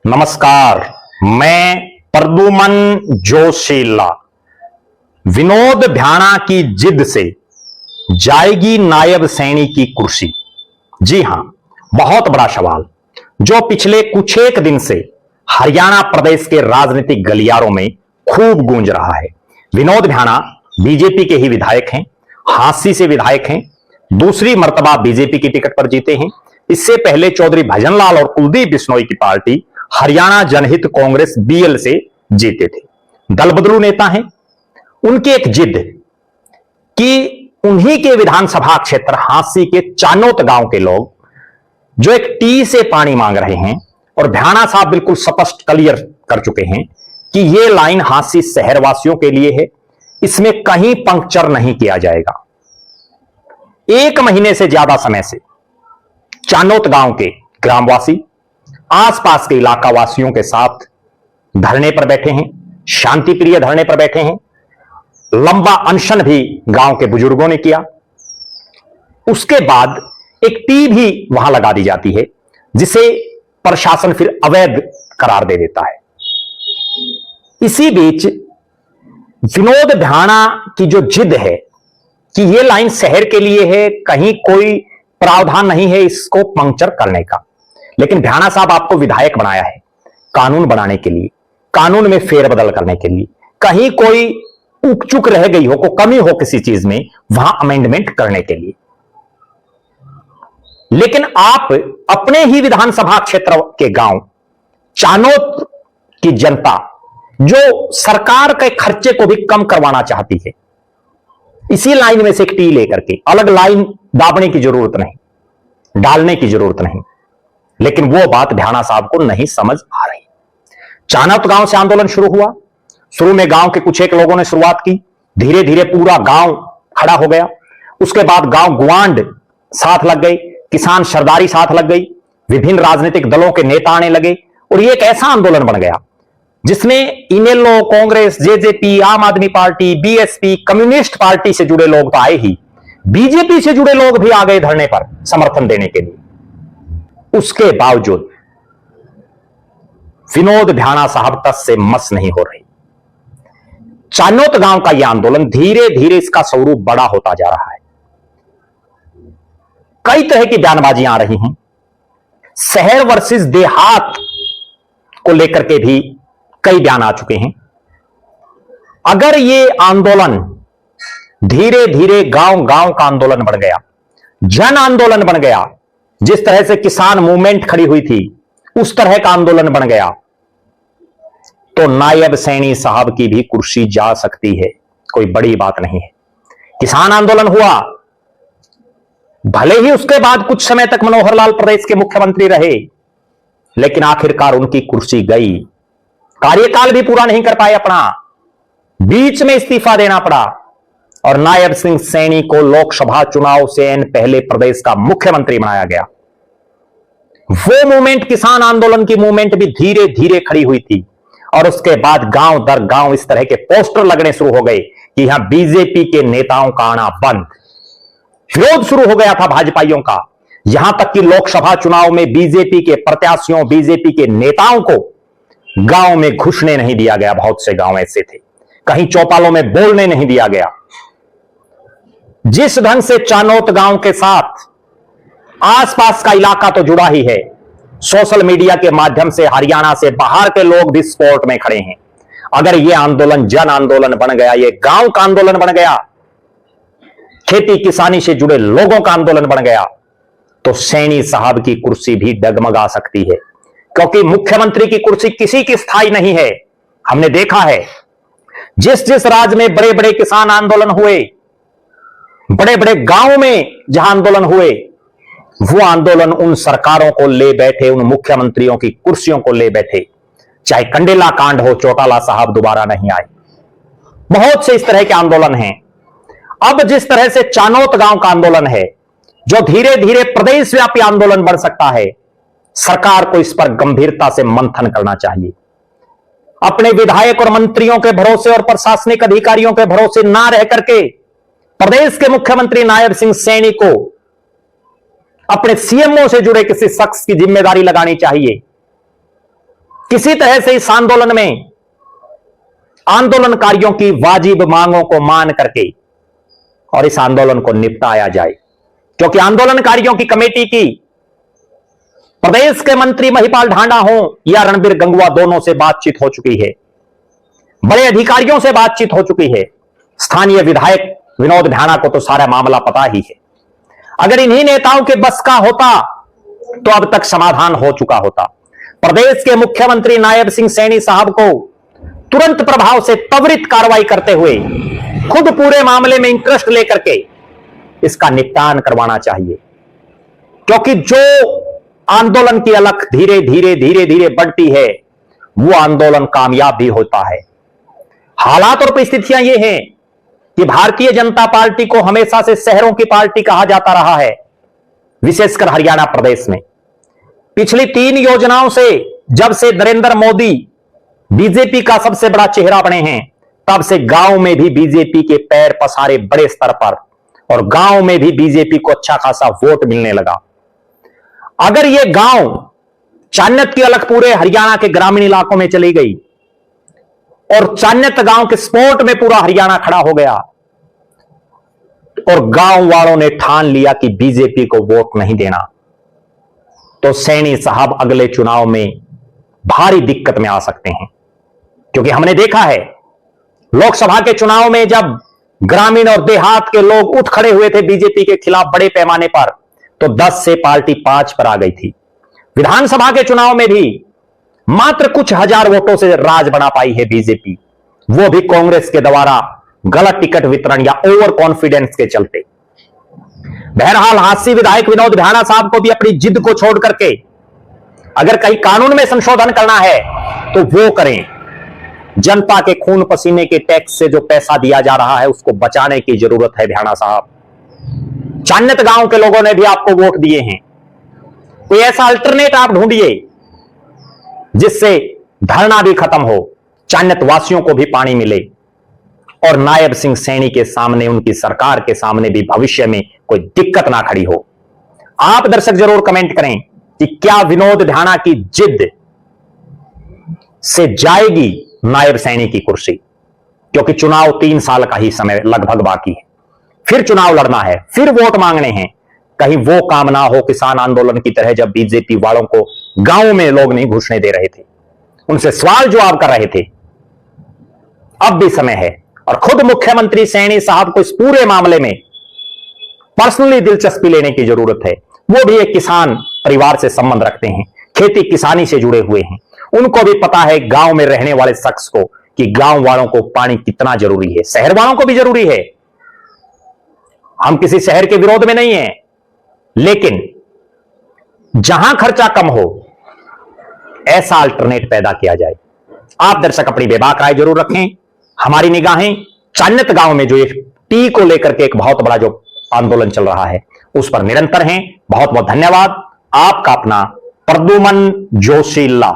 नमस्कार, मैं प्रद्युमन जोशीला। विनोद भ्याणा की जिद से जाएगी नायब सैनी की कुर्सी। जी हां, बहुत बड़ा सवाल जो पिछले कुछ एक दिन से हरियाणा प्रदेश के राजनीतिक गलियारों में खूब गूंज रहा है। विनोद भ्याणा बीजेपी के ही विधायक हैं, हांसी से विधायक हैं, दूसरी मर्तबा बीजेपी की टिकट पर जीते हैं। इससे पहले चौधरी भजनलाल और कुलदीप बिश्नोई की पार्टी हरियाणा जनहित कांग्रेस बीएल से जीते थे। दल बदलू नेता हैं। उनकी एक जिद कि उन्हीं के विधानसभा क्षेत्र हांसी के चानोत गांव के लोग जो एक टी से पानी मांग रहे हैं, और भ्याणा साहब बिल्कुल स्पष्ट क्लियर कर चुके हैं कि यह लाइन हांसी शहरवासियों के लिए है, इसमें कहीं पंक्चर नहीं किया जाएगा। एक महीने से ज्यादा समय से चानोत गांव के ग्रामवासी आसपास के इलाका वासियों के साथ धरने पर बैठे हैं, शांति प्रिय धरने पर बैठे हैं। लंबा अनशन भी गांव के बुजुर्गों ने किया। उसके बाद एक टी भी वहां लगा दी जाती है, जिसे प्रशासन फिर अवैध करार दे देता है। इसी बीच विनोद भ्याणा की जो जिद है कि यह लाइन शहर के लिए है, कहीं कोई प्रावधान नहीं है इसको पंक्चर करने का। लेकिन भ्याणा साहब आपको विधायक बनाया है कानून बनाने के लिए, कानून में फेरबदल करने के लिए। कहीं कोई उक चुक रह गई हो, को कमी हो किसी चीज में, वहां अमेंडमेंट करने के लिए। लेकिन आप अपने ही विधानसभा क्षेत्र के गांव चानोत की जनता जो सरकार के खर्चे को भी कम करवाना चाहती है, इसी लाइन में से एक टी लेकर के, अलग लाइन दाबने की जरूरत नहीं, डालने की जरूरत नहीं। लेकिन वो बात भ्याणा साहब को नहीं समझ आ रही। चानोत गांव से आंदोलन शुरू हुआ। शुरू में गांव के कुछ एक लोगों ने शुरुआत की, धीरे धीरे पूरा गांव खड़ा हो गया। उसके बाद गांव गुआंड साथ लग गए, किसान सरदारी साथ लग गई, विभिन्न राजनीतिक दलों के नेता आने लगे, और ये एक ऐसा आंदोलन बन गया जिसमें इनेलो, कांग्रेस, जेजेपी, आम आदमी पार्टी, बीएसपी, कम्युनिस्ट पार्टी से जुड़े लोग तो आए ही, बीजेपी से जुड़े लोग भी आ गए धरने पर समर्थन देने के लिए। उसके बावजूद विनोद भ्याणा साहब तस से मस नहीं हो रही। चानोत गांव का यह आंदोलन धीरे धीरे इसका स्वरूप बड़ा होता जा रहा है। कई तरह की बयानबाजियां आ रही हैं। शहर वर्सेस देहात को लेकर के भी कई बयान आ चुके हैं। अगर यह आंदोलन धीरे धीरे गांव गांव का आंदोलन बन गया, जन आंदोलन बन गया, जिस तरह से किसान मूवमेंट खड़ी हुई थी उस तरह का आंदोलन बन गया, तो नायब सैनी साहब की भी कुर्सी जा सकती है। कोई बड़ी बात नहीं है। किसान आंदोलन हुआ, भले ही उसके बाद कुछ समय तक मनोहर लाल प्रदेश के मुख्यमंत्री रहे, लेकिन आखिरकार उनकी कुर्सी गई। कार्यकाल भी पूरा नहीं कर पाए अपना, बीच में इस्तीफा देना पड़ा, और नायब सिंह सैनी को लोकसभा चुनाव से पहले प्रदेश का मुख्यमंत्री बनाया गया। वो मूवमेंट, किसान आंदोलन की मूवमेंट भी धीरे धीरे खड़ी हुई थी, और उसके बाद गांव दर गांव इस तरह के पोस्टर लगने शुरू हो गए कि यहां बीजेपी के नेताओं का आना बंद। विरोध शुरू हो गया था भाजपाइयों का, यहां तक कि लोकसभा चुनाव में बीजेपी के प्रत्याशियों, बीजेपी के नेताओं को गांव में घुसने नहीं दिया गया। बहुत से गांव ऐसे थे, कहीं चौपालों में बोलने नहीं दिया गया। जिस ढंग से चानोत गांव के साथ आसपास का इलाका तो जुड़ा ही है, सोशल मीडिया के माध्यम से हरियाणा से बाहर के लोग भी सपोर्ट में खड़े हैं। अगर यह आंदोलन जन आंदोलन बन गया, यह गांव का आंदोलन बन गया, खेती किसानी से जुड़े लोगों का आंदोलन बन गया, तो सैनी साहब की कुर्सी भी डगमगा सकती है। क्योंकि मुख्यमंत्री की कुर्सी किसी की स्थायी नहीं है। हमने देखा है, जिस जिस राज्य में बड़े बड़े किसान आंदोलन हुए, बड़े बड़े गांव में जहां आंदोलन हुए, वो आंदोलन उन सरकारों को ले बैठे, उन मुख्यमंत्रियों की कुर्सियों को ले बैठे। चाहे कंडेला कांड हो, चौटाला साहब दोबारा नहीं आए। बहुत से इस तरह के आंदोलन हैं। अब जिस तरह से चानोत गांव का आंदोलन है, जो धीरे धीरे प्रदेशव्यापी आंदोलन बन सकता है, सरकार को इस पर गंभीरता से मंथन करना चाहिए। अपने विधायक और मंत्रियों के भरोसे और प्रशासनिक अधिकारियों के भरोसे ना रह करके प्रदेश के मुख्यमंत्री नायब सिंह सैनी को अपने सीएमओ से जुड़े किसी शख्स की जिम्मेदारी लगानी चाहिए। किसी तरह से इस आंदोलन में आंदोलनकारियों की वाजिब मांगों को मान करके और इस आंदोलन को निपटाया जाए, क्योंकि आंदोलनकारियों की कमेटी की प्रदेश के मंत्री महिपाल ढांडा हो या रणबीर गंगवा, दोनों से बातचीत हो चुकी है, बड़े अधिकारियों से बातचीत हो चुकी है। स्थानीय विधायक विनोद भ्याणा को तो सारा मामला पता ही है। अगर इन्हीं नेताओं के बस का होता तो अब तक समाधान हो चुका होता। प्रदेश के मुख्यमंत्री नायब सिंह सैनी साहब को तुरंत प्रभाव से त्वरित कार्रवाई करते हुए खुद पूरे मामले में इंटरेस्ट लेकर के इसका निपटान करवाना चाहिए, क्योंकि जो आंदोलन की अलख धीरे धीरे धीरे धीरे बढ़ती है वो आंदोलन कामयाब भी होता है। हालात और परिस्थितियां ये हैं कि भारतीय जनता पार्टी को हमेशा से शहरों की पार्टी कहा जाता रहा है, विशेषकर हरियाणा प्रदेश में। पिछली 3 योजनाओं से जब से नरेंद्र मोदी बीजेपी का सबसे बड़ा चेहरा बने हैं, तब से गांव में भी बीजेपी के पैर पसारे बड़े स्तर पर, और गांव में भी बीजेपी को अच्छा खासा वोट मिलने लगा। अगर यह गांव चाणक्य की अलख पूरे हरियाणा के ग्रामीण इलाकों में चली गई और चाणक्य गांव के स्पोर्ट में पूरा हरियाणा खड़ा हो गया और गांव वालों ने ठान लिया कि बीजेपी को वोट नहीं देना, तो सैनी साहब अगले चुनाव में भारी दिक्कत में आ सकते हैं। क्योंकि हमने देखा है लोकसभा के चुनाव में जब ग्रामीण और देहात के लोग उठ खड़े हुए थे बीजेपी के खिलाफ बड़े पैमाने पर, तो 10 से पार्टी 5 पर आ गई थी। विधानसभा के चुनाव में भी मात्र कुछ हजार वोटों से राज बना पाई है बीजेपी, वो भी कांग्रेस के द्वारा गलत टिकट वितरण या ओवर कॉन्फिडेंस के चलते। बहरहाल हास्य विधायक विनोद भ्याणा साहब को भी अपनी जिद को छोड़ करके अगर कहीं कानून में संशोधन करना है तो वो करें। जनता के खून पसीने के टैक्स से जो पैसा दिया जा रहा है उसको बचाने की जरूरत है भ्याणा साहब। चाणक्य गांव के लोगों ने भी आपको वोट दिए हैं, कोई ऐसा अल्टरनेट आप ढूंढिए जिससे धरना भी खत्म हो, चाणक्य वासियों को भी पानी मिले और नायब सिंह सैनी के सामने, उनकी सरकार के सामने भी भविष्य में कोई दिक्कत ना खड़ी हो। आप दर्शक जरूर कमेंट करें कि क्या विनोद भ्याणा की जिद से जाएगी नायब सैनी की कुर्सी, क्योंकि चुनाव 3 साल का ही समय लगभग बाकी है, फिर चुनाव लड़ना है, फिर वोट मांगने हैं। कहीं वो काम ना हो किसान आंदोलन की तरह, जब बीजेपी वालों को गांव में लोग नहीं घुसने दे रहे थे, उनसे सवाल जवाब कर रहे थे। अब भी समय है और खुद मुख्यमंत्री सैनी साहब को इस पूरे मामले में पर्सनली दिलचस्पी लेने की जरूरत है। वो भी एक किसान परिवार से संबंध रखते हैं, खेती किसानी से जुड़े हुए हैं, उनको भी पता है गांव में रहने वाले शख्स को कि गांव वालों को पानी कितना जरूरी है, शहर वालों को भी जरूरी है। हम किसी शहर के विरोध में नहीं हैं, लेकिन जहां खर्चा कम हो ऐसा अल्टरनेट पैदा किया जाए। आप दर्शक अपनी बेबाक राय जरूर रखें। हमारी निगाहें चाणक्य गांव में जो टी को लेकर के एक बहुत बड़ा जो आंदोलन चल रहा है उस पर निरंतर हैं। बहुत बहुत धन्यवाद। आपका अपना प्रद्युमन जोशीला।